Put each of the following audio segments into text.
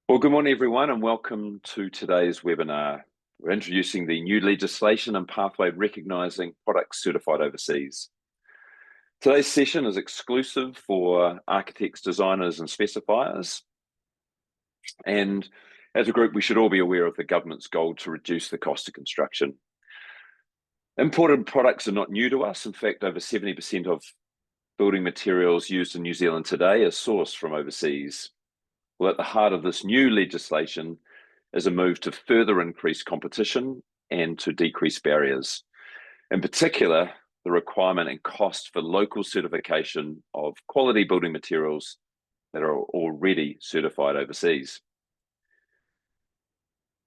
Well, good morning, everyone, and welcome to today's webinar. We're introducing the new legislation and pathway recognising products certified overseas. Today's session is exclusive for architects, designers, and specifiers. And as a group, we should all be aware of the government's goal to reduce the cost of construction. Imported products are not new to us. In fact, over 70% of building materials used in New Zealand today are sourced from overseas. Well, at the heart of this new legislation is a move to further increase competition and to decrease barriers. In particular, the requirement and cost for local certification of quality building materials that are already certified overseas.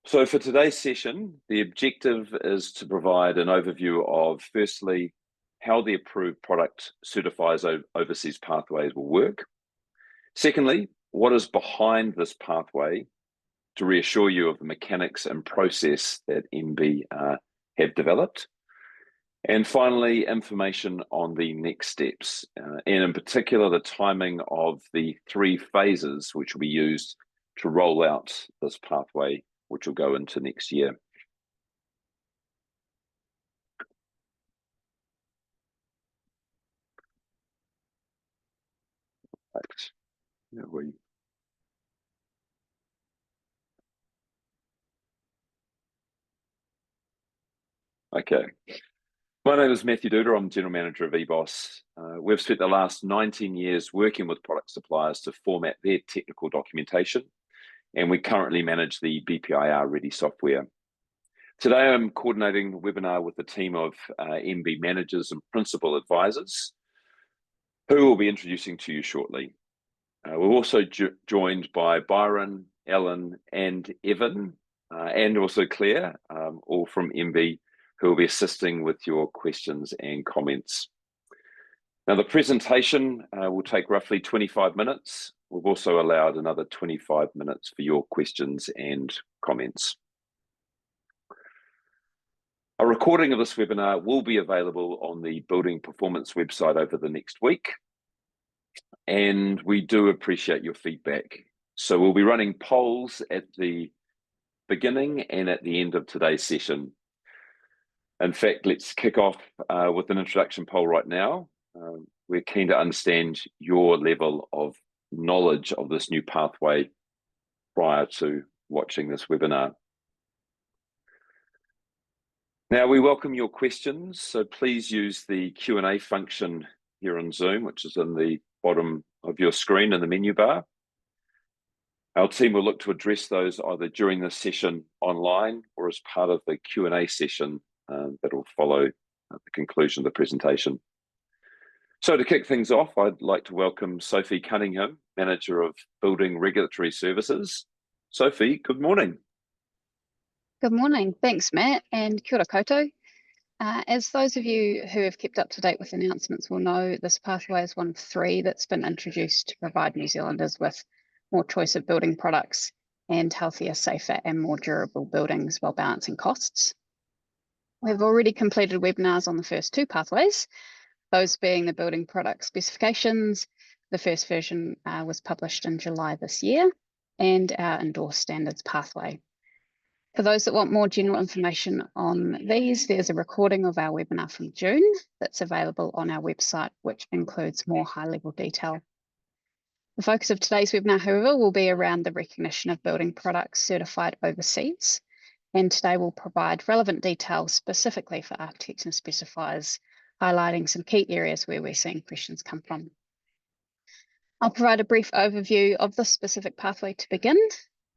So for today's session, the objective is to provide an overview of, firstly, how the approved product certifies overseas pathways will work. Secondly, what is behind this pathway to reassure you of the mechanics and process that MB have developed. And finally, information on the next steps, and in particular, the timing of the 3 phases which will be used to roll out this pathway, which will go into next year. Right. Okay. My name is Matthew Duder. I'm General Manager of EBOS. We've spent the last 19 years working with product suppliers to format their technical documentation, and we currently manage the BPIR ready software. Today, I'm coordinating the webinar with a team of MB managers and principal advisors, who we'll be introducing to you shortly. We're also joined by Byron, Ellen, and Evan, and also Claire, all from MB, who will be assisting with your questions and comments. Now, the presentation will take roughly 25 minutes. We've also allowed another 25 minutes for your questions and comments. A recording of this webinar will be available on the Building Performance website over the next week, and we do appreciate your feedback. So we'll be running polls at the beginning and at the end of today's session. In fact, let's kick off with an introduction poll right now. We're keen to understand your level of knowledge of this new pathway prior to watching this webinar. Now, we welcome your questions, so please use the Q&A function here on Zoom, which is in the bottom of your screen in the menu bar. Our team will look to address those either during this session online or as part of the Q&A session that will follow at the conclusion of the presentation. So to kick things off, I'd like to welcome Sophie Cunningham, Manager of Building Regulatory Services. Sophie, good morning. Good morning. Thanks, Matt, and kia ora koutou. As those of you who have kept up to date with announcements will know, this pathway is one of 3 that's been introduced to provide New Zealanders with more choice of building products and healthier, safer and more durable buildings while balancing costs. We've already completed webinars on the first 2 pathways, those being the building product specifications. The first version was published in July this year, and our endorsed standards pathway. For those that want more general information on these, there's a recording of our webinar from June that's available on our website, which includes more high-level detail. The focus of today's webinar, however, will be around the recognition of building products certified overseas, and today we'll provide relevant details specifically for architects and specifiers, highlighting some key areas where we're seeing questions come from. I'll provide a brief overview of this specific pathway to begin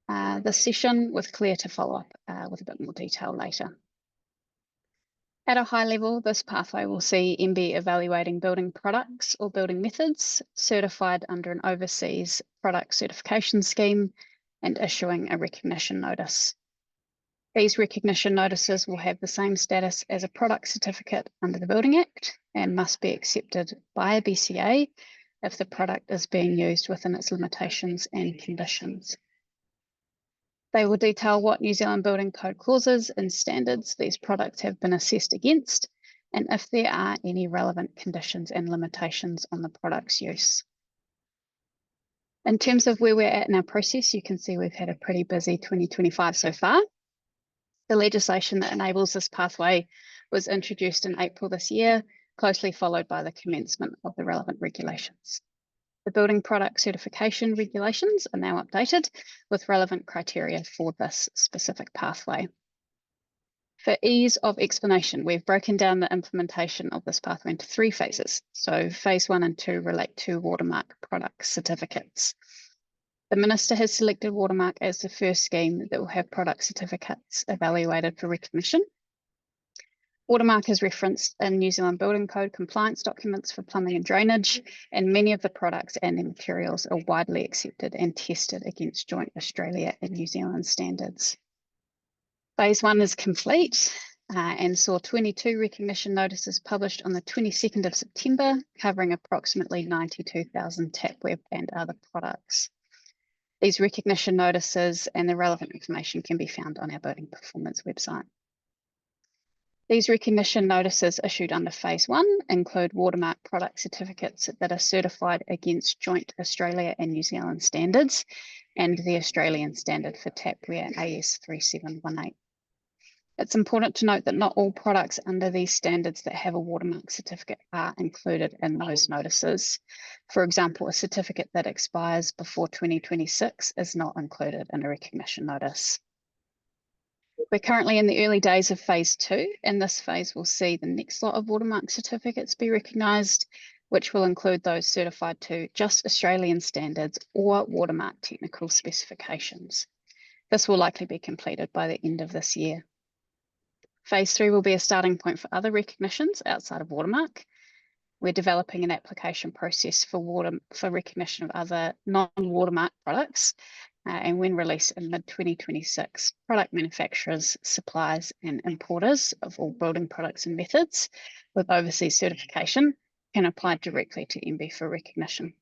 the session, with Claire to follow up with a bit more detail later. At a high level, this pathway will see MB evaluating building products or building methods certified under an overseas product certification scheme and issuing a recognition notice. These recognition notices will have the same status as a product certificate under the Building Act and must be accepted by a BCA if the product is being used within its limitations and conditions. They will detail what New Zealand Building Code clauses and standards these products have been assessed against, and if there are any relevant conditions and limitations on the product's use. In terms of where we're at in our process, you can see we've had a pretty busy 2025 so far. The legislation that enables this pathway was introduced in April this year, closely followed by the commencement of the relevant regulations. The building product certification regulations are now updated with relevant criteria for this specific pathway. For ease of explanation, we've broken down the implementation of this pathway into 3 phases. So phase 1 and 2 relate to watermark product certificates. The Minister has selected watermark as the first scheme that will have product certificates evaluated for recognition. Watermark is referenced in New Zealand Building Code compliance documents for plumbing and drainage, and many of the products and the materials are widely accepted and tested against joint Australia and New Zealand standards. Phase 1 is complete and saw 22 recognition notices published on the 22nd of September, covering approximately 92,000 tapware and other products. These recognition notices and the relevant information can be found on our Building Performance website. These recognition notices issued under Phase 1 include watermark product certificates that are certified against joint Australia and New Zealand standards and the Australian standard for tapware AS 3718. It's important to note that not all products under these standards that have a watermark certificate are included in those notices. For example, a certificate that expires before 2026 is not included in a recognition notice. We're currently in the early days of Phase 2, and this phase will see the next lot of watermark certificates be recognised, which will include those certified to just Australian standards or watermark technical specifications. This will likely be completed by the end of this year. Phase 3 will be a starting point for other recognitions outside of watermark. We're developing an application process for recognition of other non-watermark products, and when released in mid-2026, product manufacturers, suppliers, and importers of all building products and methods with overseas certification can apply directly to MB for recognition.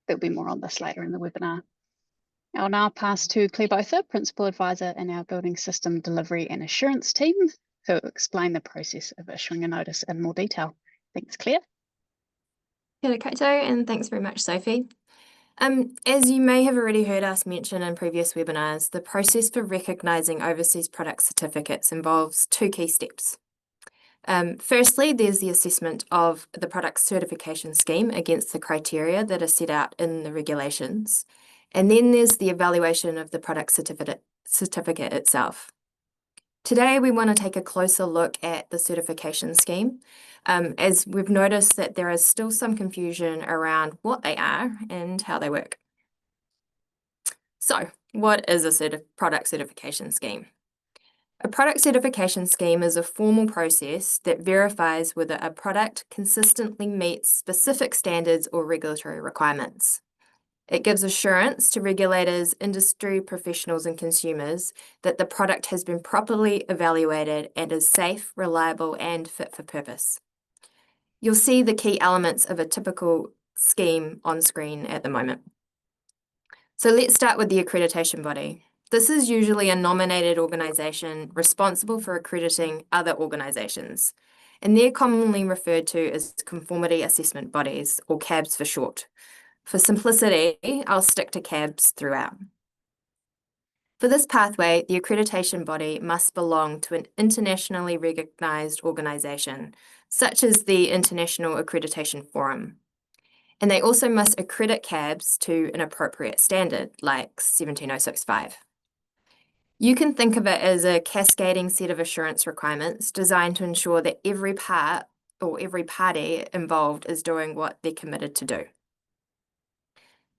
There'll be more on this later in the webinar. I'll now pass to Claire Botha, Principal Advisor in our Building System Delivery and Assurance team, who will explain the process of issuing a notice in more detail. Thanks, Claire. Kia ora koutou, and thanks very much, Sophie. As you may have already heard us mention in previous webinars, the process for recognising overseas product certificates involves 2 key steps. Firstly, there's the assessment of the product certification scheme against the criteria that are set out in the regulations, and then there's the evaluation of the product certificate itself. Today, we want to take a closer look at the certification scheme, as we've noticed that there is still some confusion around what they are and how they work. So, what is a product certification scheme? A product certification scheme is a formal process that verifies whether a product consistently meets specific standards or regulatory requirements. It gives assurance to regulators, industry professionals, and consumers that the product has been properly evaluated and is safe, reliable, and fit for purpose. You'll see the key elements of a typical scheme on screen at the moment. So let's start with the accreditation body. This is usually a nominated organisation responsible for accrediting other organisations, and they're commonly referred to as conformity assessment bodies, or CABs for short. For simplicity, I'll stick to CABs throughout. For this pathway, the accreditation body must belong to an internationally recognised organisation, such as the International Accreditation Forum. And they also must accredit CABs to an appropriate standard, like 17065. You can think of it as a cascading set of assurance requirements designed to ensure that every part or every party involved is doing what they're committed to do.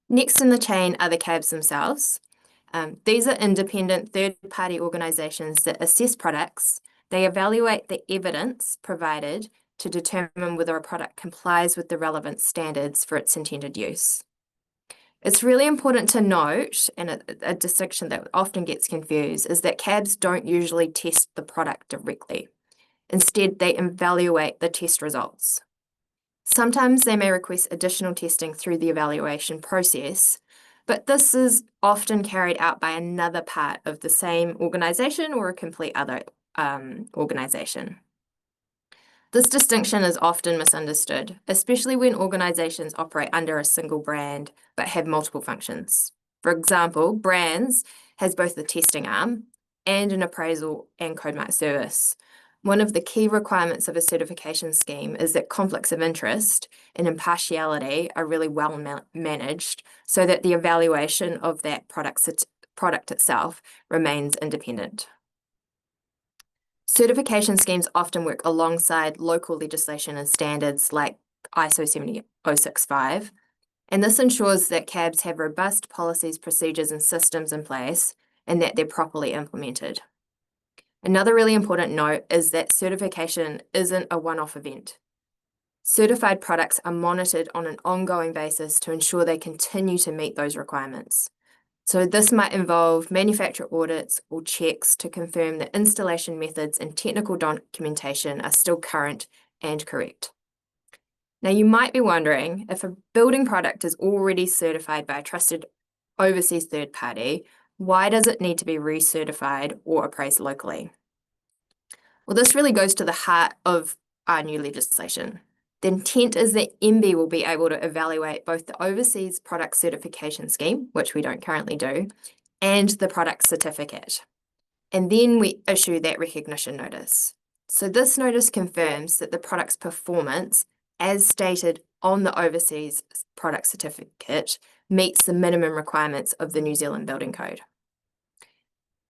Next in the chain are the CABs themselves. These are independent third-party organisations that assess products. They evaluate the evidence provided to determine whether a product complies with the relevant standards for its intended use. It's really important to note, and a distinction that often gets confused, is that CABs don't usually test the product directly. Instead, they evaluate the test results. Sometimes they may request additional testing through the evaluation process, but this is often carried out by another part of the same organisation or a complete other organisation. This distinction is often misunderstood, especially when organizations operate under a single brand but have multiple functions. For example, brands has both the testing arm and an appraisal and codemark service. One of the key requirements of a certification scheme is that conflicts of interest and impartiality are really well managed so that the evaluation of that product itself remains independent. Certification schemes often work alongside local legislation and standards like ISO 70065, and this ensures that cabs have robust policies, procedures, and systems in place and that they're properly implemented. Another really important note is that certification isn't a one-off event. Certified products are monitored on an ongoing basis to ensure they continue to meet those requirements. So this might involve manufacturer audits or checks to confirm that installation methods and technical documentation are still current and correct. Now, you might be wondering, if a building product is already certified by a trusted overseas third party, why does it need to be recertified or appraised locally? Well, this really goes to the heart of our new legislation. The intent is that MB will be able to evaluate both the Overseas Product Certification Scheme, which we don't currently do, and the product certificate. And then we issue that recognition notice. So this notice confirms that the product's performance, as stated on the Overseas Product Certificate, meets the minimum requirements of the New Zealand Building Code.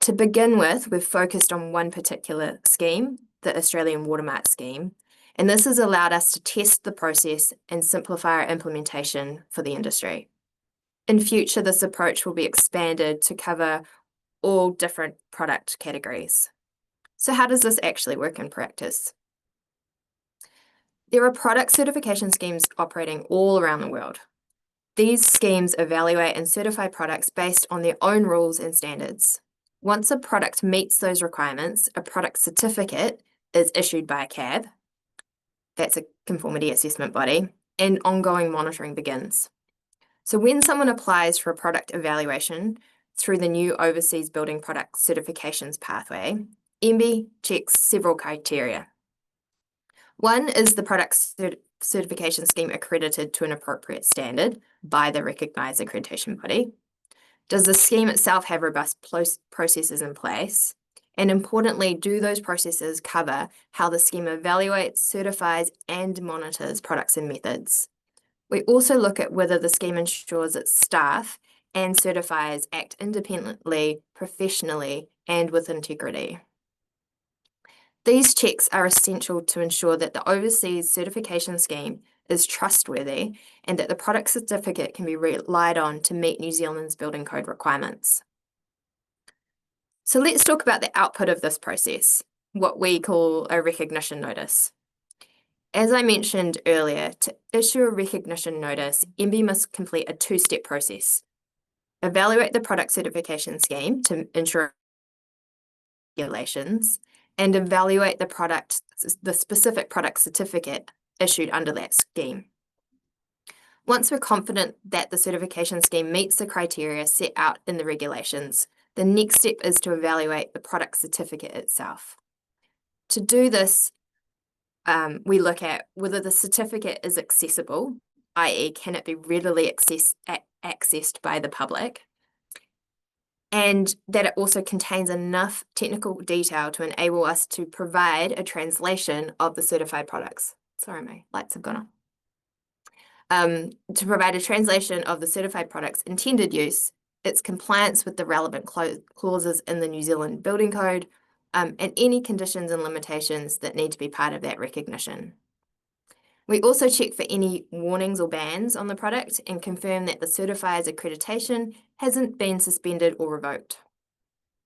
To begin with, we've focused on one particular scheme, the Australian Watermark scheme, and this has allowed us to test the process and simplify our implementation for the industry. In future, this approach will be expanded to cover all different product categories. So how does this actually work in practice? There are product certification schemes operating all around the world. These schemes evaluate and certify products based on their own rules and standards. Once a product meets those requirements, a product certificate is issued by a CAB, that's a conformity assessment body, and ongoing monitoring begins. So when someone applies for a product evaluation through the new Overseas Building Product Certifications pathway, MB checks several criteria. One is the product certification scheme accredited to an appropriate standard by the recognised accreditation body? Does the scheme itself have robust processes in place? And importantly, do those processes cover how the scheme evaluates, certifies, and monitors products and methods? We also look at whether the scheme ensures its staff and certifiers act independently, professionally, and with integrity. These checks are essential to ensure that the overseas certification scheme is trustworthy and that the product certificate can be relied on to meet New Zealand's building code requirements. So let's talk about the output of this process, what we call a recognition notice. As I mentioned earlier, to issue a recognition notice, MB must complete a two-step process. Evaluate the product certification scheme to ensure regulations, and evaluate the specific product certificate issued under that scheme. Once we're confident that the certification scheme meets the criteria set out in the regulations, the next step is to evaluate the product certificate itself. To do this, we look at whether the certificate is accessible, i.e. can it be readily accessed by the public, and that it also contains enough technical detail to enable us to provide a translation of the certified products. Sorry, my lights have gone off. To provide a translation of the certified product's intended use, its compliance with the relevant clauses in the New Zealand Building Code, and any conditions and limitations that need to be part of that recognition. We also check for any warnings or bans on the product and confirm that the certifier's accreditation hasn't been suspended or revoked.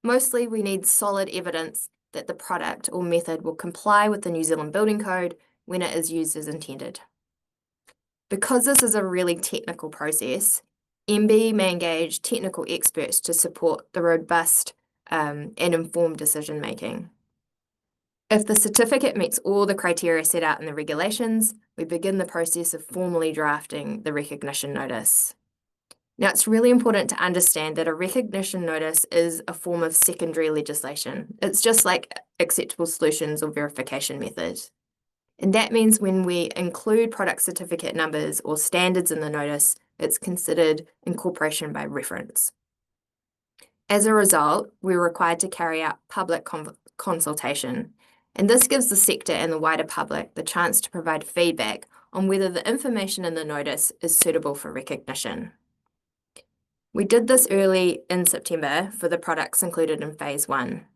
Mostly, we need solid evidence that the product or method will comply with the New Zealand Building Code when it is used as intended. Because this is a really technical process, MB may engage technical experts to support the robust and informed decision making. If the certificate meets all the criteria set out in the regulations, we begin the process of formally drafting the recognition notice. Now, it's really important to understand that a recognition notice is a form of secondary legislation. It's just like acceptable solutions or verification methods. And that means when we include product certificate numbers or standards in the notice, it's considered incorporation by reference. As a result, we're required to carry out public consultation, and this gives the sector and the wider public the chance to provide feedback on whether the information in the notice is suitable for recognition. We did this early in September for the products included in Phase 1.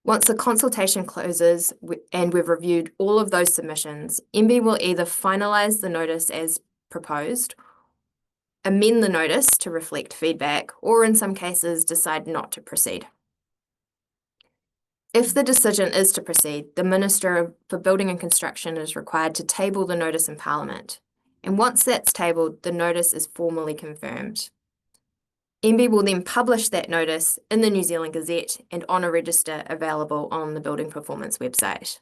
Once the consultation closes and we've reviewed all of those submissions, MB will either finalise the notice as proposed, amend the notice to reflect feedback, or in some cases decide not to proceed. If the decision is to proceed, the Minister for Building and Construction is required to table the notice in Parliament. And once that's tabled, the notice is formally confirmed. MB will then publish that notice in the New Zealand Gazette and on a register available on the Building Performance website.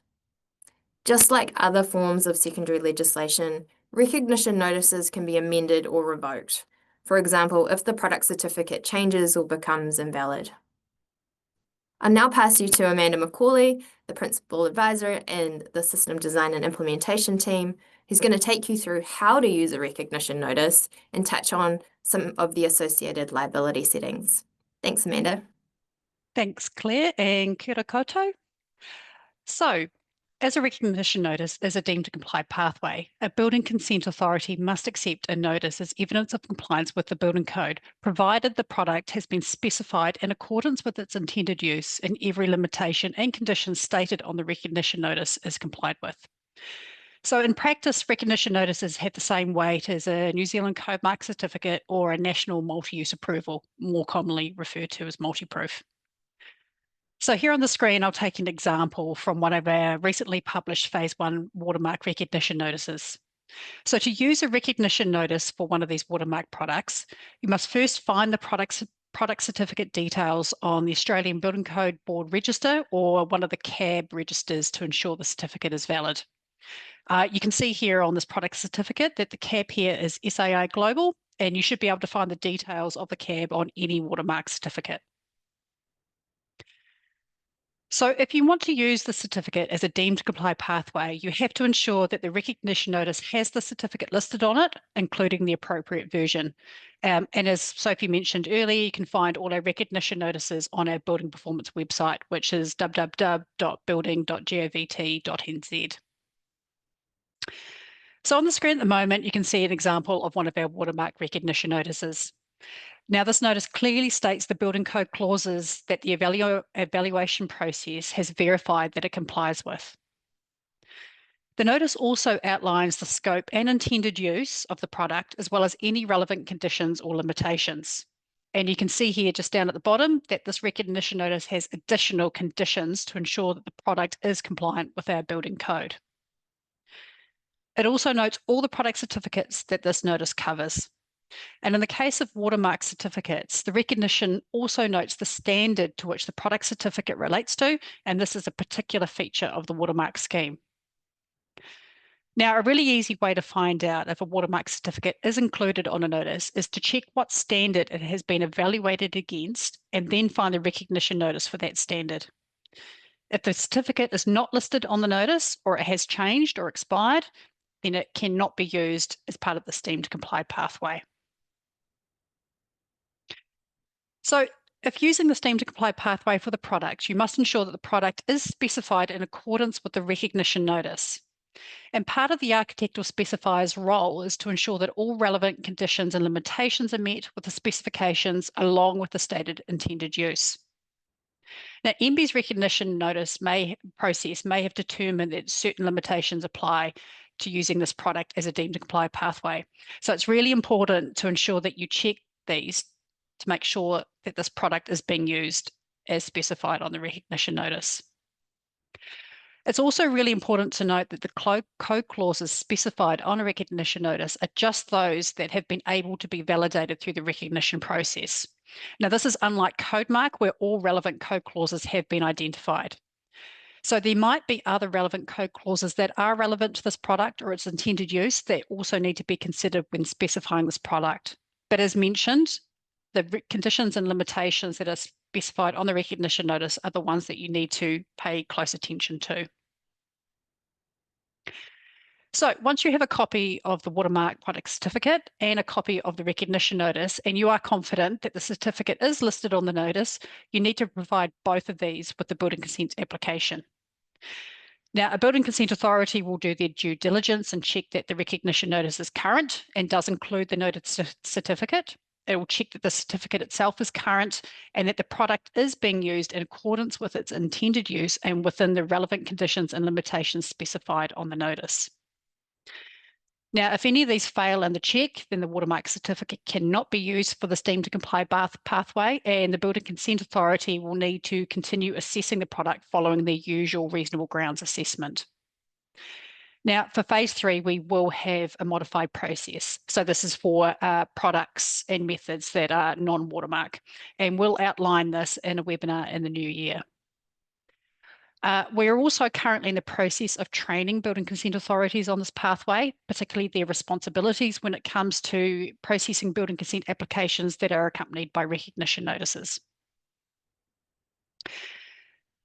Just like other forms of secondary legislation, recognition notices can be amended or revoked. For example, if the product certificate changes or becomes invalid. I'll now pass you to Amanda McCauley, the Principal Advisor and the System Design and Implementation team, who's going to take you through how to use a recognition notice and touch on some of the associated liability settings. Thanks, Amanda. Thanks, Claire, and kia ora koutou. So, as a recognition notice is a deemed to comply pathway, a building consent authority must accept a notice as evidence of compliance with the building code, provided the product has been specified in accordance with its intended use and every limitation and condition stated on the recognition notice is complied with. So in practice, recognition notices have the same weight as a New Zealand Code Mark certificate or a national multi-use approval, more commonly referred to as multi-proof. So here on the screen, I'll take an example from one of our recently published Phase 1 watermark recognition notices. So to use a recognition notice for one of these watermark products, you must first find the product certificate details on the Australian Building Code Board register or one of the CAB registers to ensure the certificate is valid. You can see here on this product certificate that the CAB here is SAI Global, and you should be able to find the details of the CAB on any watermark certificate. So if you want to use the certificate as a deemed to comply pathway, you have to ensure that the recognition notice has the certificate listed on it, including the appropriate version. And as Sophie mentioned earlier, you can find all our recognition notices on our Building Performance website, which is www.building.govt.nz. So on the screen at the moment, you can see an example of one of our watermark recognition notices. Now, this notice clearly states the building code clauses that the evaluation process has verified that it complies with. The notice also outlines the scope and intended use of the product, as well as any relevant conditions or limitations. And you can see here just down at the bottom that this recognition notice has additional conditions to ensure that the product is compliant with our building code. It also notes all the product certificates that this notice covers. And in the case of watermark certificates, the recognition also notes the standard to which the product certificate relates to, and this is a particular feature of the watermark scheme. Now, a really easy way to find out if a watermark certificate is included on a notice is to check what standard it has been evaluated against and then find the recognition notice for that standard. If the certificate is not listed on the notice or it has changed or expired, then it cannot be used as part of the deemed to comply pathway. So if using the deemed to comply pathway for the product, you must ensure that the product is specified in accordance with the recognition notice. And part of the architect or specifier's role is to ensure that all relevant conditions and limitations are met with the specifications along with the stated intended use. Now, MB's recognition notice process may have determined that certain limitations apply to using this product as a deemed to comply pathway. So it's really important to ensure that you check these to make sure that this product is being used as specified on the recognition notice. It's also really important to note that the code clauses specified on a recognition notice are just those that have been able to be validated through the recognition process. Now, this is unlike code mark, where all relevant code clauses have been identified. So there might be other relevant code clauses that are relevant to this product or its intended use that also need to be considered when specifying this product. But as mentioned, the conditions and limitations that are specified on the recognition notice are the ones that you need to pay close attention to. So once you have a copy of the watermark product certificate and a copy of the recognition notice, and you are confident that the certificate is listed on the notice, you need to provide both of these with the building consent application. Now, a building consent authority will do their due diligence and check that the recognition notice is current and does include the notice certificate. It will check that the certificate itself is current and that the product is being used in accordance with its intended use and within the relevant conditions and limitations specified on the notice. Now, if any of these fail in the check, then the watermark certificate cannot be used for the STEAM to comply pathway, and the Building Consent Authority will need to continue assessing the product following their usual reasonable grounds assessment. Now, for phase 3, we will have a modified process. So this is for products and methods that are non-watermark, and we'll outline this in a webinar in the new year. We're also currently in the process of training building consent authorities on this pathway, particularly their responsibilities when it comes to processing building consent applications that are accompanied by recognition notices.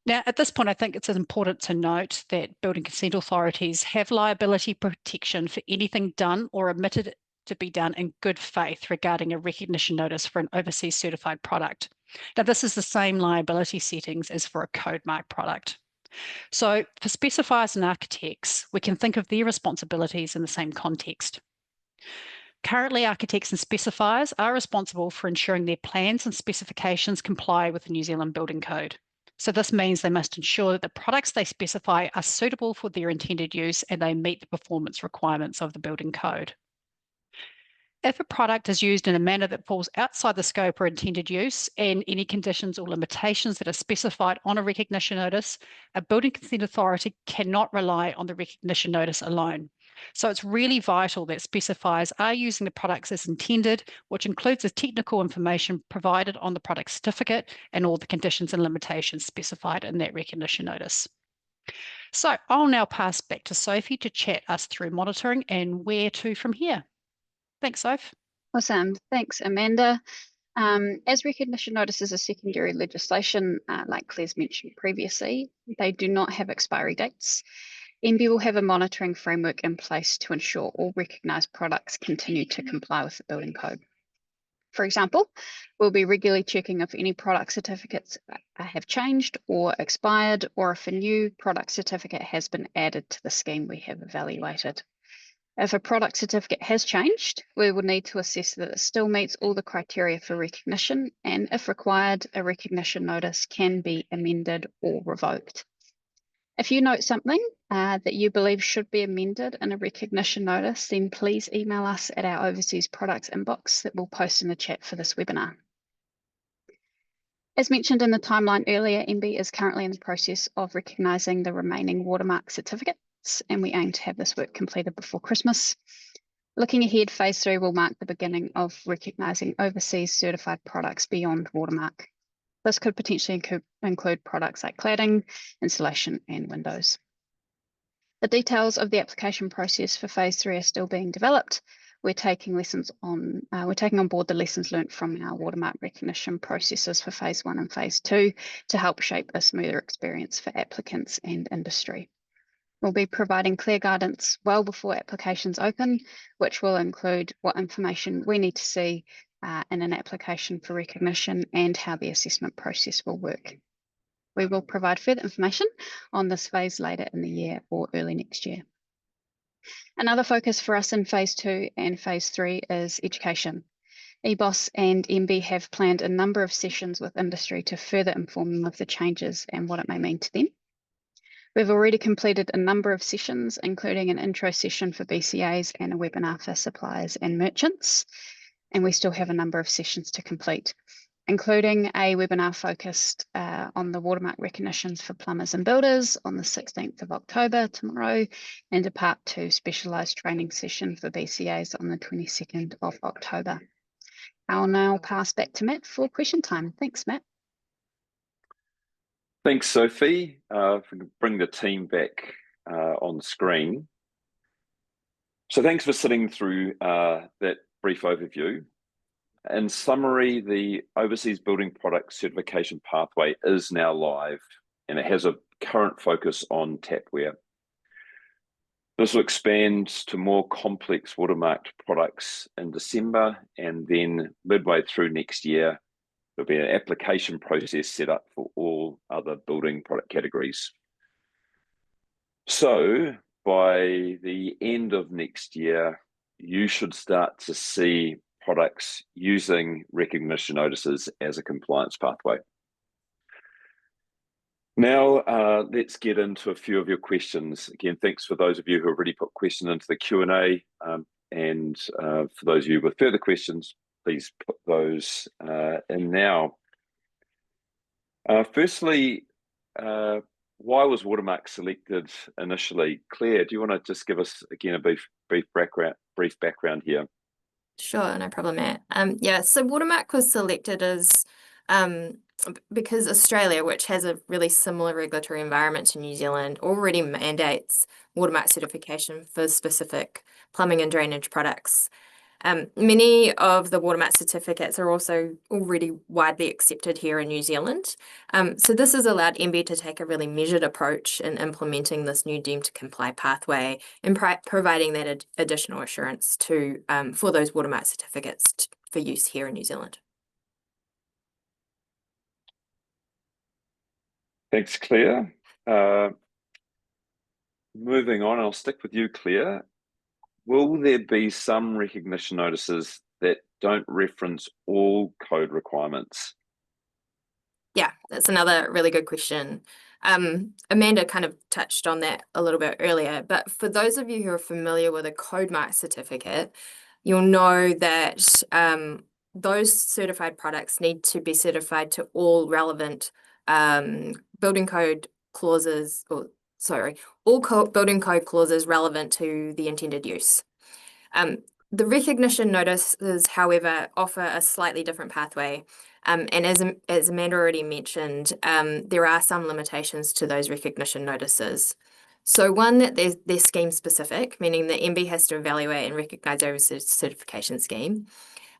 Now, at this point, I think it's important to note that building consent authorities have liability protection for anything done or omitted to be done in good faith regarding a recognition notice for an overseas certified product. Now, this is the same liability settings as for a code mark product. So for specifiers and architects, we can think of their responsibilities in the same context. Currently, architects and specifiers are responsible for ensuring their plans and specifications comply with the New Zealand Building Code. So this means they must ensure that the products they specify are suitable for their intended use and they meet the performance requirements of the building code. If a product is used in a manner that falls outside the scope or intended use and any conditions or limitations that are specified on a recognition notice, a building consent authority cannot rely on the recognition notice alone. So it's really vital that specifiers are using the products as intended, which includes the technical information provided on the product certificate and all the conditions and limitations specified in that recognition notice. So I'll now pass back to Sophie to chat us through monitoring and where to from here. Thanks, Soph. Awesome. Thanks, Amanda. As recognition notices are secondary legislation, like Claire's mentioned previously, they do not have expiry dates. MB will have a monitoring framework in place to ensure all recognised products continue to comply with the building code. For example, we'll be regularly checking if any product certificates have changed or expired, or if a new product certificate has been added to the scheme we have evaluated. If a product certificate has changed, we will need to assess that it still meets all the criteria for recognition, and if required, a recognition notice can be amended or revoked. If you note something that you believe should be amended in a recognition notice, then please email us at our overseas products inbox that we'll post in the chat for this webinar. As mentioned in the timeline earlier, MB is currently in the process of recognising the remaining watermark certificates, and we aim to have this work completed before Christmas. Looking ahead, phase 3 will mark the beginning of recognising overseas certified products beyond watermark. This could potentially include products like cladding, insulation, and windows. The details of the application process for phase 3 are still being developed. We're taking on board the lessons learnt from our watermark recognition processes for phase 1 and phase 2 to help shape a smoother experience for applicants and industry. We'll be providing clear guidance well before applications open, which will include what information we need to see in an application for recognition and how the assessment process will work. We will provide further information on this phase later in the year or early next year. Another focus for us in phase 2 and phase 3 is education. EBOS and MB have planned a number of sessions with industry to further inform them of the changes and what it may mean to them. We've already completed a number of sessions, including an intro session for BCAs and a webinar for suppliers and merchants. And we still have a number of sessions to complete, including a webinar focused on the watermark recognitions for plumbers and builders on the 16th of October, tomorrow, and a part 2 specialised training session for BCAs on the 22nd of October. I'll now pass back to Matt for question time. Thanks, Matt. Thanks, Sophie. If we can bring the team back on screen. So thanks for sitting through that brief overview. In summary, the Overseas Building Product Certification pathway is now live, and it has a current focus on tapware. This will expand to more complex watermarked products in December, and then midway through next year, there'll be an application process set up for all other building product categories. So by the end of next year, you should start to see products using recognition notices as a compliance pathway. Now, let's get into a few of your questions. Again, thanks for those of you who have already put questions into the Q&A, and for those of you with further questions, please put those in now. Firstly, why was watermark selected initially? Claire, do you want to just give us again a brief background here? Sure, no problem, Matt. Yeah, so watermark was selected as because Australia, which has a really similar regulatory environment to New Zealand, already mandates watermark certification for specific plumbing and drainage products. Many of the watermark certificates are also already widely accepted here in New Zealand. So this has allowed MB to take a really measured approach in implementing this new deemed to comply pathway and providing that additional assurance to for those watermark certificates for use here in New Zealand. Thanks, Claire. Moving on, I'll stick with you, Claire. Will there be some recognition notices that don't reference all code requirements? Yeah, that's another really good question. Amanda kind of touched on that a little bit earlier, but for those of you who are familiar with a code mark certificate, you'll know that those certified products need to be certified to all relevant building code clauses, or sorry, all building code clauses relevant to the intended use. The recognition notices, however, offer a slightly different pathway. And as Amanda already mentioned, there are some limitations to those recognition notices. So one, that they're scheme specific, meaning that MB has to evaluate and recognise over certification scheme.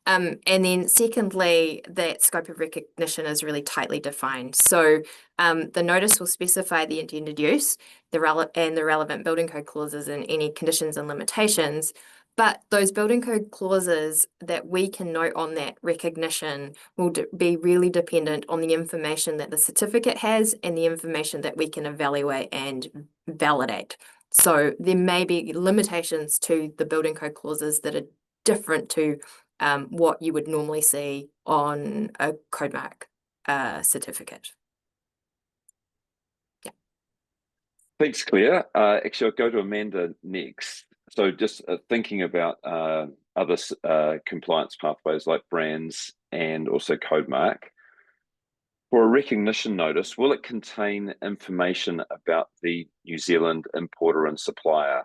And then secondly, that scope of recognition is really tightly defined. So the notice will specify the intended use, the relevant building code clauses and any conditions and limitations. But those building code clauses that we can note on that recognition will be really dependent on the information that the certificate has and the information that we can evaluate and validate. So there may be limitations to the building code clauses that are different to what you would normally see on a code mark certificate. Yeah. Thanks, Claire. Actually, I'll go to Amanda next. So just thinking about other compliance pathways like brands and also code mark. For a recognition notice, will it contain information about the New Zealand importer and supplier?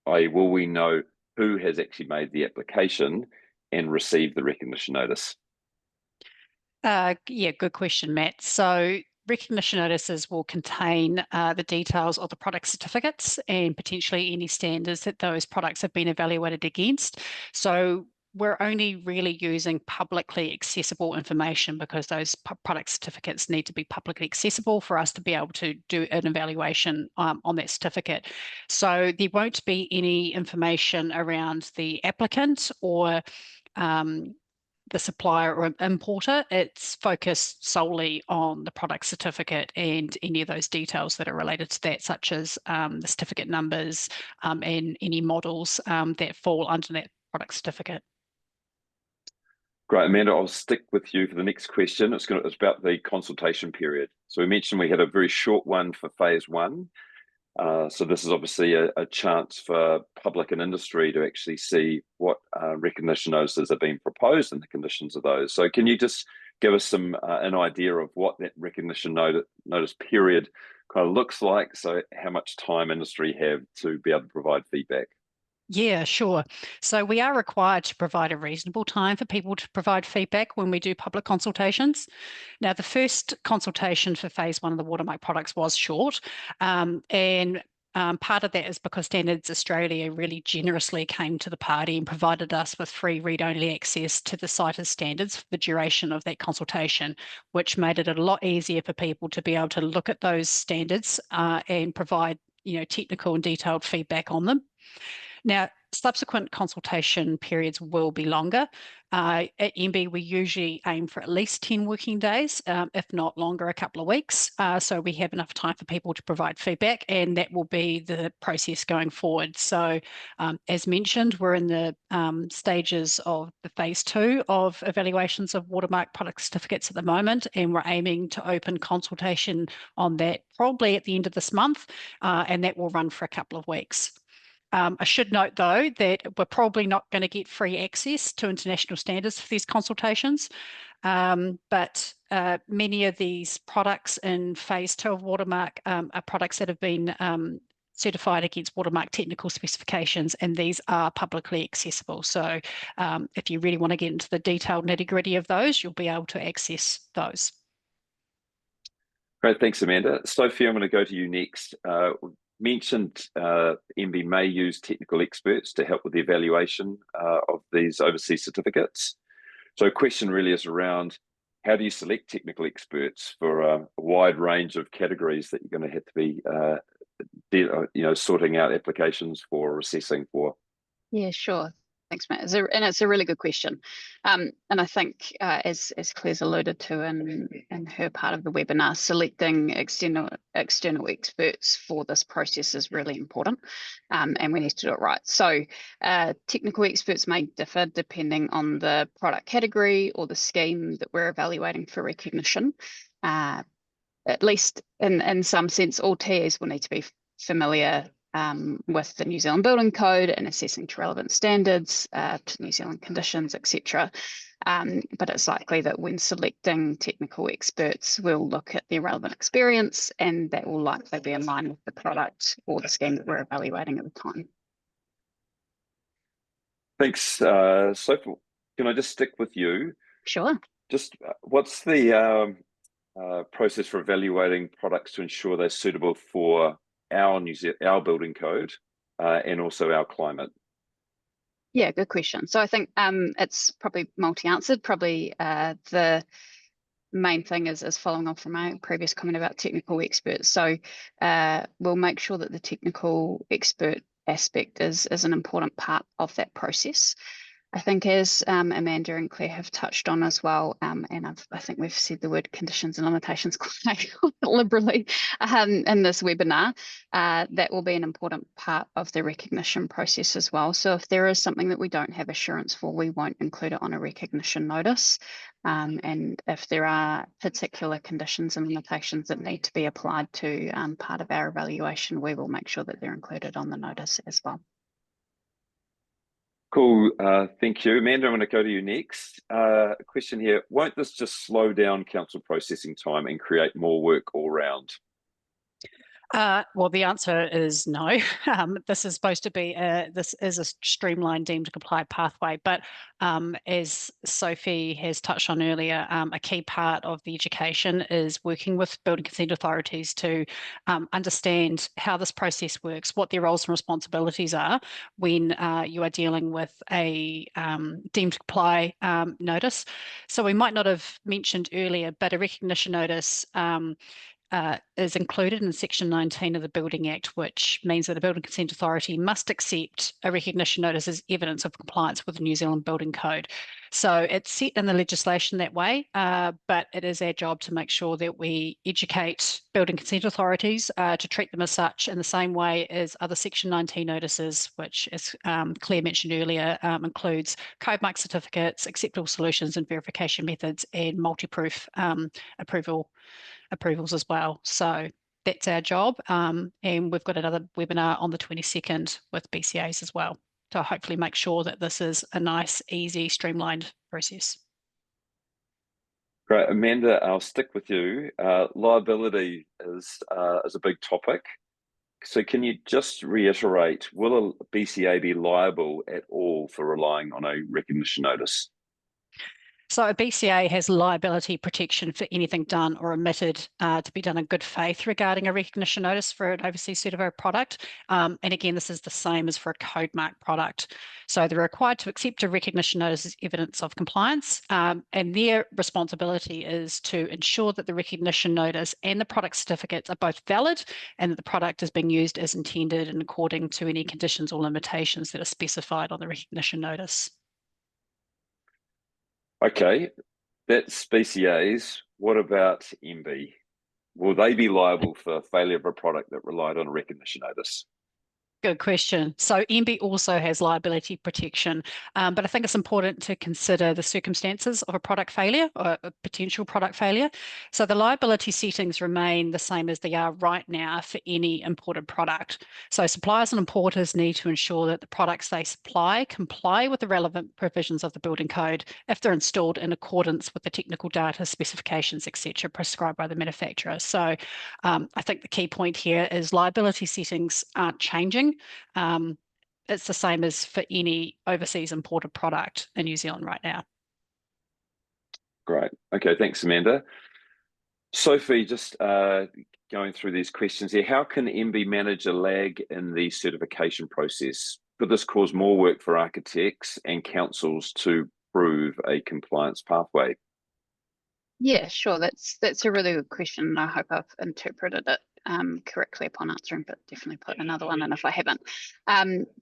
i.e., will we know who has actually made the application and received the recognition notice? Yeah, good question, Matt. So recognition notices will contain the details of the product certificates and potentially any standards that those products have been evaluated against. So we're only really using publicly accessible information because those product certificates need to be publicly accessible for us to be able to do an evaluation on that certificate. So there won't be any information around the applicant or the supplier or importer. It's focused solely on the product certificate and any of those details that are related to that, such as the certificate numbers and any models that fall under that product certificate. Great, Amanda, I'll stick with you for the next question. It's about the consultation period. So we mentioned we had a very short one for phase one. So this is obviously a chance for public and industry to actually see what recognition notices are being proposed and the conditions of those. So can you just give us an idea of what that recognition notice period kind of looks like? So how much time industry have to be able to provide feedback? Yeah, sure. So we are required to provide a reasonable time for people to provide feedback when we do public consultations. Now, the first consultation for phase one of the watermark products was short, and part of that is because Standards Australia really generously came to the party and provided us with free read-only access to the cited standards for the duration of that consultation, which made it a lot easier for people to be able to look at those standards and provide technical and detailed feedback on them. Now, subsequent consultation periods will be longer. At MB, we usually aim for at least 10 working days, if not longer, a couple of weeks. So we have enough time for people to provide feedback, and that will be the process going forward. So as mentioned, we're in the stages of the phase 2 of evaluations of watermark product certificates at the moment, and we're aiming to open consultation on that probably at the end of this month, and that will run for a couple of weeks. I should note, though, that we're probably not going to get free access to international standards for these consultations, but many of these products in phase 2 of watermark are products that have been certified against watermark technical specifications, and these are publicly accessible. So if you really want to get into the detailed nitty-gritty of those, you'll be able to access those. Great, thanks, Amanda. Sophie, I'm going to go to you next. Mentioned MB may use technical experts to help with the evaluation of these overseas certificates. So a question really is around, how do you select technical experts for a wide range of categories that you're going to have to be sorting out applications for or assessing for? Yeah, sure. Thanks, Matt. And it's a really good question. And I think, as Claire's alluded to in her part of the webinar, selecting external experts for this process is really important, and we need to do it right. So technical experts may differ depending on the product category or the scheme that we're evaluating for recognition. At least in some sense, all TAs will need to be familiar with the New Zealand Building Code and assessing to relevant standards, to New Zealand conditions, etc. But it's likely that when selecting technical experts, we'll look at their relevant experience, and that will likely be in line with the product or the scheme that we're evaluating at the time. Thanks, Sophie. Can I just stick with you? Sure. Just what's the process for evaluating products to ensure they're suitable for our building code and also our climate? Yeah, good question. So I think it's probably multi-answered. Probably the main thing is following on from my previous comment about technical experts. So we'll make sure that the technical expert aspect is an important part of that process. I think, as Amanda and Claire have touched on as well, and I think we've said the word conditions and limitations quite liberally in this webinar, that will be an important part of the recognition process as well. So if there is something that we don't have assurance for, we won't include it on a recognition notice. And if there are particular conditions and limitations that need to be applied to part of our evaluation, we will make sure that they're included on the notice as well. Cool, thank you. Amanda, I'm going to go to you next. A question here, won't this just slow down council processing time and create more work all round? Well, the answer is no. This is supposed to be this is a streamlined deemed to comply pathway, but as Sophie has touched on earlier, a key part of the education is working with building consent authorities to understand how this process works, what their roles and responsibilities are when you are dealing with a deemed to comply notice. So we might not have mentioned earlier, but a recognition notice is included in Section 19 of the Building Act, which means that a building consent authority must accept a recognition notice as evidence of compliance with the New Zealand Building Code. So it's set in the legislation that way, but it is our job to make sure that we educate building consent authorities to treat them as such in the same way as other Section 19 notices, which, as Claire mentioned earlier, includes code mark certificates, acceptable solutions and verification methods, and multi-proof approvals as well. So that's our job, and we've got another webinar on the 22nd with BCAs as well to hopefully make sure that this is a nice, easy, streamlined process. Great, Amanda, I'll stick with you. Liability is a big topic. So can you just reiterate, will a BCA be liable at all for relying on a recognition notice? So a BCA has liability protection for anything done or omitted to be done in good faith regarding a recognition notice for an overseas certified product. And again, this is the same as for a code mark product. So they're required to accept a recognition notice as evidence of compliance, and their responsibility is to ensure that the recognition notice and the product certificates are both valid and that the product is being used as intended and according to any conditions or limitations that are specified on the recognition notice. Okay, that's BCAs. What about MB? Will they be liable for failure of a product that relied on a recognition notice? Good question. So MB also has liability protection, but I think it's important to consider the circumstances of a product failure or a potential product failure. So the liability settings remain the same as they are right now for any imported product. So suppliers and importers need to ensure that the products they supply comply with the relevant provisions of the building code if they're installed in accordance with the technical data specifications, etc., prescribed by the manufacturer. So I think the key point here is liability settings aren't changing. It's the same as for any overseas imported product in New Zealand right now. Great. Okay, thanks, Amanda. Sophie, just going through these questions here, how can MB manage a lag in the certification process? Could this cause more work for architects and councils to prove a compliance pathway? Yeah, sure. That's a really good question. I hope I've interpreted it correctly upon answering, but definitely put another one in if I haven't.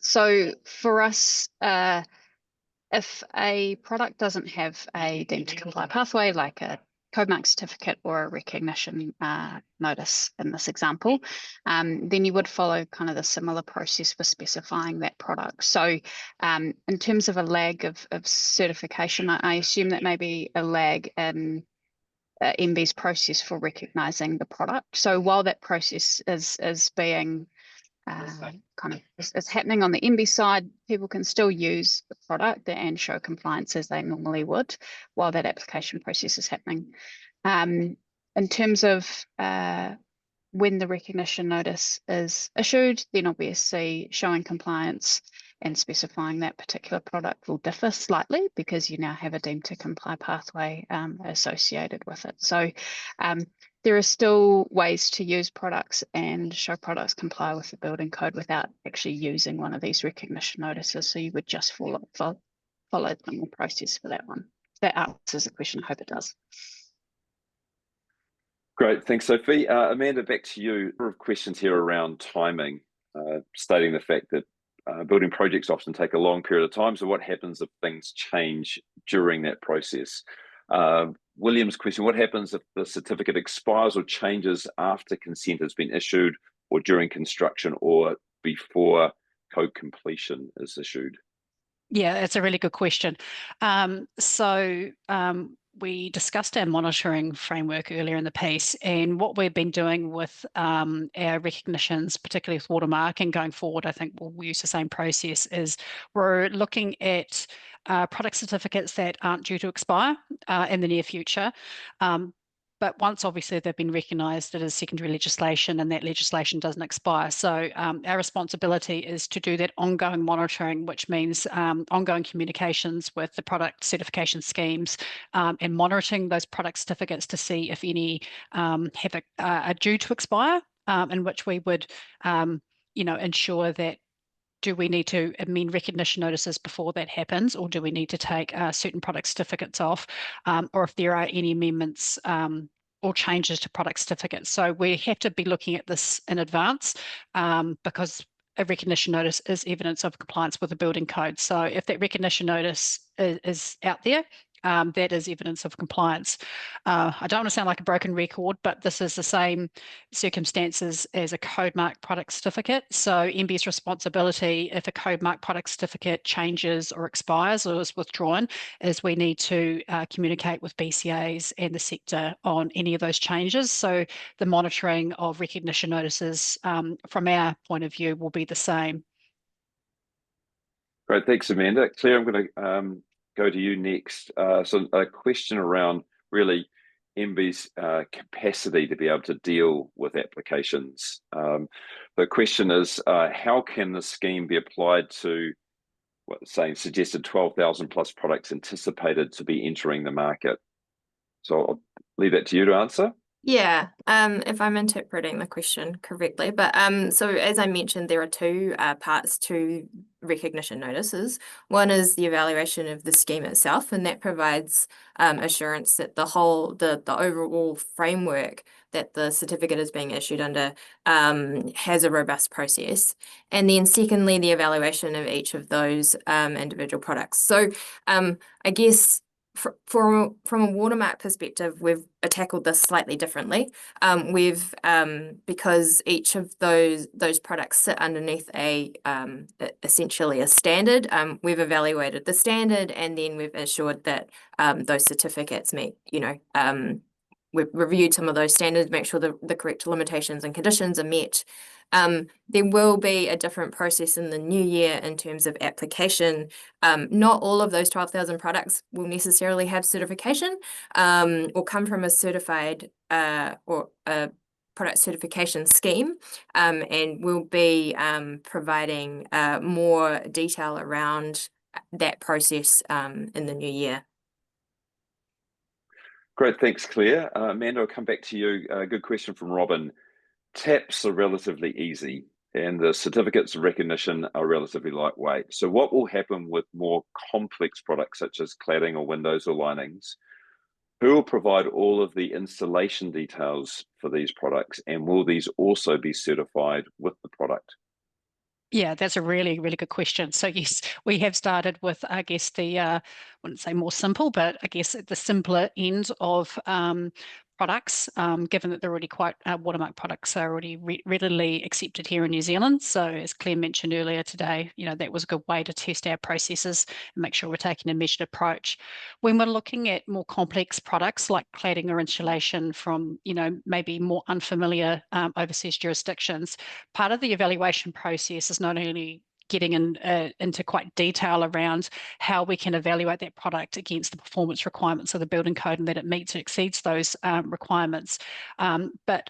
So for us, if a product doesn't have a deemed to comply pathway, like a code mark certificate or a recognition notice in this example, then you would follow kind of the similar process for specifying that product. So in terms of a lag of certification, I assume that may be a lag in MB's process for recognizing the product. So while that process is being is happening on the MB side, people can still use the product and show compliance as they normally would while that application process is happening. In terms of when the recognition notice is issued, then obviously showing compliance and specifying that particular product will differ slightly because you now have a deemed to comply pathway associated with it. So there are still ways to use products and show products comply with the building code without actually using one of these recognition notices. So you would just follow the normal process for that one. If that answers the question, I hope it does. Great, thanks, Sophie. Amanda, back to you. A number of questions here around timing, stating the fact that building projects often take a long period of time. So what happens if things change during that process? William's question, what happens if the certificate expires or changes after consent has been issued or during construction or before code completion is issued? Yeah, that's a really good question. We discussed our monitoring framework earlier in the piece, and what we've been doing with our recognitions, particularly with Watermark, and going forward, I think we'll use the same process, is we're looking at product certificates that aren't due to expire in the near future. But once obviously they've been recognised, it is secondary legislation and that legislation doesn't expire. So our responsibility is to do that ongoing monitoring, which means ongoing communications with the product certification schemes and monitoring those product certificates to see if any are due to expire, in which we would ensure that do we need to amend recognition notices before that happens, or do we need to take certain product certificates off, or if there are any amendments or changes to product certificates. So we have to be looking at this in advance because a recognition notice is evidence of compliance with the building code. So if that recognition notice is out there, that is evidence of compliance. I don't want to sound like a broken record, but this is the same circumstances as a code mark product certificate. So MB's responsibility, if a code mark product certificate changes or expires or is withdrawn, is we need to communicate with BCAs and the sector on any of those changes. So the monitoring of recognition notices from our point of view will be the same. Great, thanks, Amanda. Claire, I'm going to go to you next. So a question around really MB's capacity to be able to deal with applications. The question is, how can the scheme be applied to saying suggested 12,000 plus products anticipated to be entering the market. So I'll leave that to you to answer. Yeah, if I'm interpreting the question correctly, but so as I mentioned, there are two parts to recognition notices. One is the evaluation of the scheme itself, and that provides assurance that the overall framework that the certificate is being issued under has a robust process. And then secondly, the evaluation of each of those individual products. So I guess from a watermark perspective, we've tackled this slightly differently. Because each of those products sit underneath essentially a standard. We've evaluated the standard, and then we've assured that those certificates meet. We've reviewed some of those standards, make sure the correct limitations and conditions are met. There will be a different process in the new year in terms of application. Not all of those 12,000 products will necessarily have certification or come from a certified or a product certification scheme, and we'll be providing more detail around that process in the new year. Great, thanks, Claire. Amanda, I'll come back to you. Good question from Robin. TAPs are relatively easy, and the certificates of recognition are relatively lightweight. So what will happen with more complex products such as cladding or windows or linings? Who will provide all of the installation details for these products, and will these also be certified with the product? Yeah, that's a really, really good question. So yes, we have started with, I guess, I wouldn't say more simple, but I guess at the simpler end of products, given that they're already quite watermark products are already readily accepted here in New Zealand. So as Claire mentioned earlier today, that was a good way to test our processes and make sure we're taking a measured approach. When we're looking at more complex products like cladding or insulation from, maybe more unfamiliar overseas jurisdictions, part of the evaluation process is not only getting into quite detail around how we can evaluate that product against the performance requirements of the building code and that it meets or exceeds those requirements. But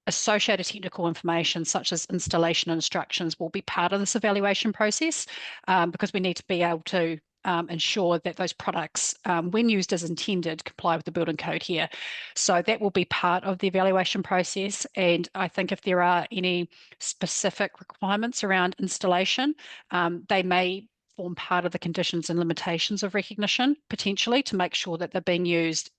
associated technical information such as installation instructions will be part of this evaluation process because we need to be able to ensure that those products, when used as intended, comply with the building code here. So that will be part of the evaluation process. And I think if there are any specific requirements around installation, they may form part of the conditions and limitations of recognition, potentially, to make sure that they're being used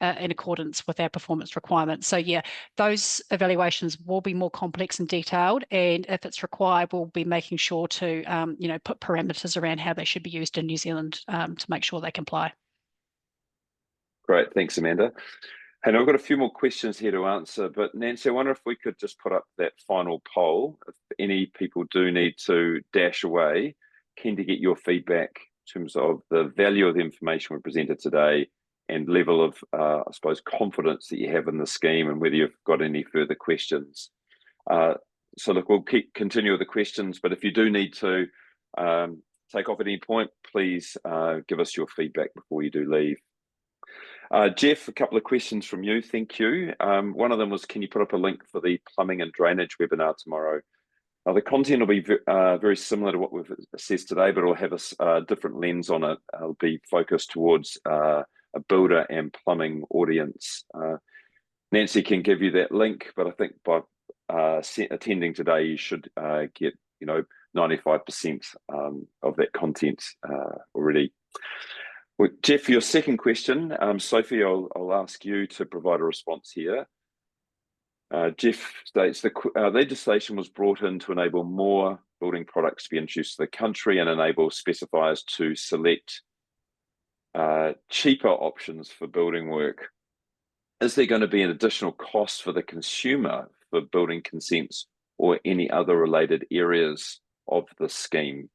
in accordance with our performance requirements. So yeah, those evaluations will be more complex and detailed, and if it's required, we'll be making sure to put parameters around how they should be used in New Zealand to make sure they comply. Great, thanks, Amanda. And I've got a few more questions here to answer, but Nancy, I wonder if we could just put up that final poll. If any people do need to dash away, keen to get your feedback in terms of the value of the information we presented today and level of, I suppose, confidence that you have in the scheme and whether you've got any further questions. So look, we'll continue with the questions, but if you do need to take off at any point, please give us your feedback before you do leave. Jeff, a couple of questions from you, thank you. One of them was, can you put up a link for the plumbing and drainage webinar tomorrow? The content will be very similar to what we've assessed today, but it'll have a different lens on it. It'll be focused towards a builder and plumbing audience. Nancy can give you that link, but I think by attending today, you should get 95% of that content already. Well, Jeff, your second question, Sophie, I'll ask you to provide a response here. Jeff states the legislation was brought in to enable more building products to be introduced to the country and enable specifiers to select cheaper options for building work. Is there going to be an additional cost for the consumer for building consents or any other related areas of the scheme?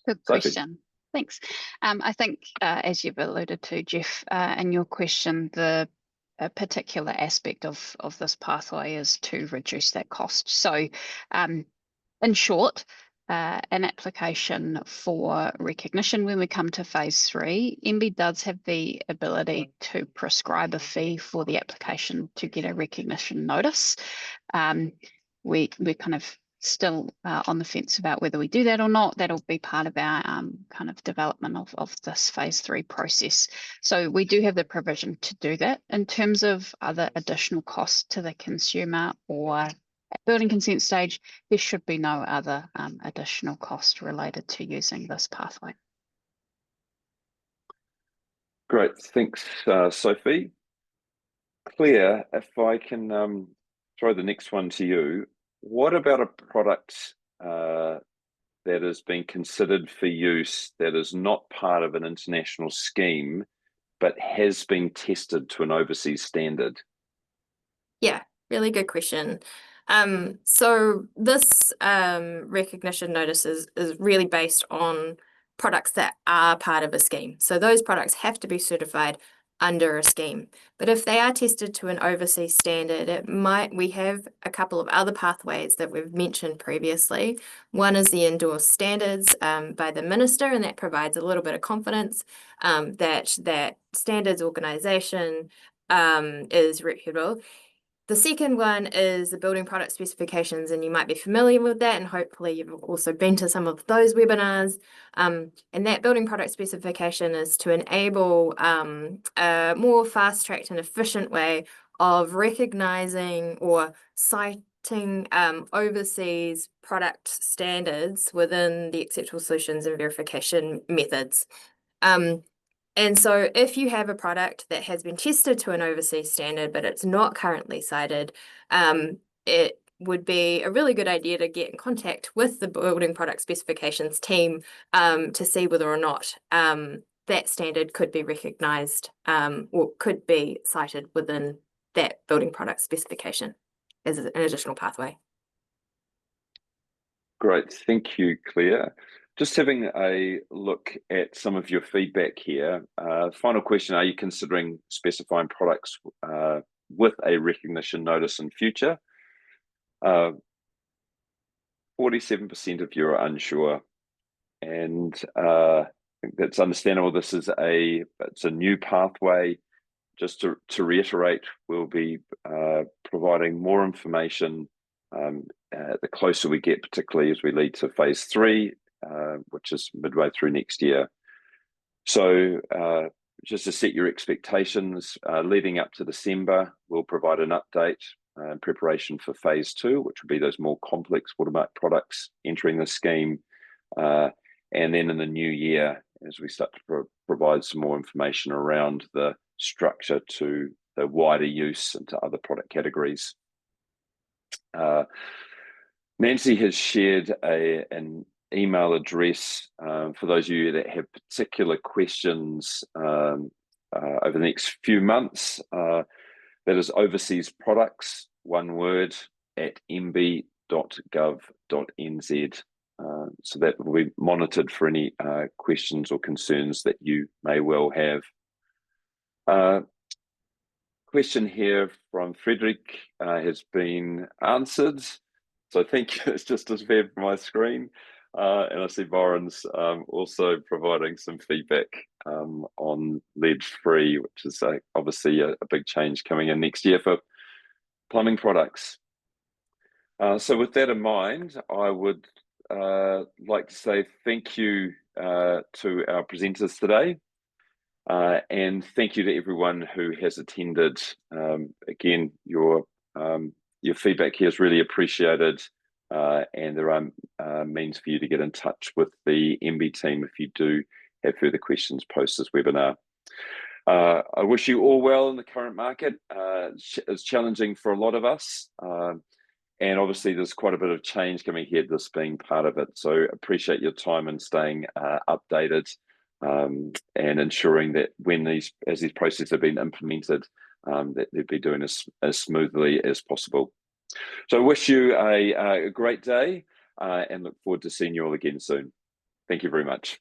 Good question. Thanks. I think, as you've alluded to, Jeff, in your question, the particular aspect of this pathway is to reduce that cost. So, in short, an application for recognition when we come to phase 3, MB does have the ability to prescribe a fee for the application to get a recognition notice. We kind of still on the fence about whether we do that or not, that'll be part of our kind of development of this phase 3 process. So we do have the provision to do that. In terms of other additional costs to the consumer or at building consent stage, there should be no other additional cost related to using this pathway. Great, thanks, Sophie. Claire, if I can throw the next one to you, what about a product that is being considered for use that is not part of an international scheme, but has been tested to an overseas standard? Yeah, really good question. So this recognition notice is really based on products that are part of a scheme. So those products have to be certified under a scheme. But if they are tested to an overseas standard, we have a couple of other pathways that we've mentioned previously. One is the endorsed standards by the minister, and that provides a little bit of confidence that standards organization is reputable. The second one is the building product specifications, and you might be familiar with that, and hopefully you've also been to some of those webinars. And that building product specification is to enable a more fast-tracked and efficient way of recognizing or citing overseas product standards within the acceptable solutions and verification methods. And so if you have a product that has been tested to an overseas standard, but it's not currently cited, it would be a really good idea to get in contact with the building product specifications team to see whether or not that standard could be recognized or could be cited within that building product specification as an additional pathway. Great, thank you, Claire. Just having a look at some of your feedback here. Final question, are you considering specifying products with a recognition notice in future? 47% of you are unsure, and I think that's understandable. It's a new pathway. Just to reiterate, we'll be providing more information the closer we get, particularly as we lead to phase 3, which is midway through next year. So just to set your expectations, leading up to December, we'll provide an update in preparation for phase 2, which will be those more complex watermark products entering the scheme. And then in the new year, as we start to provide some more information around the structure to the wider use into other product categories. Nancy has shared an email address for those of you that have particular questions over the next few months. That is overseas products, one word, @mb.gov.nz. So that will be monitored for any questions or concerns that you may well have. Question here from Frederick has been answered. So thank you, it's just disappeared from my screen. And I see Byron's also providing some feedback on lead-free, which is obviously a big change coming in next year for plumbing products. So with that in mind, I would like to say thank you to our presenters today. And thank you to everyone who has attended. Again, your feedback here is really appreciated. And there are means for you to get in touch with the MB team if you do have further questions post this webinar. I wish you all well in the current market. It's challenging for a lot of us. And obviously there's quite a bit of change coming ahead, this being part of it. So appreciate your time and staying updated and ensuring that as these processes have been implemented, that they'll be doing as smoothly as possible. So I wish you a great day and look forward to seeing you all again soon. Thank you very much.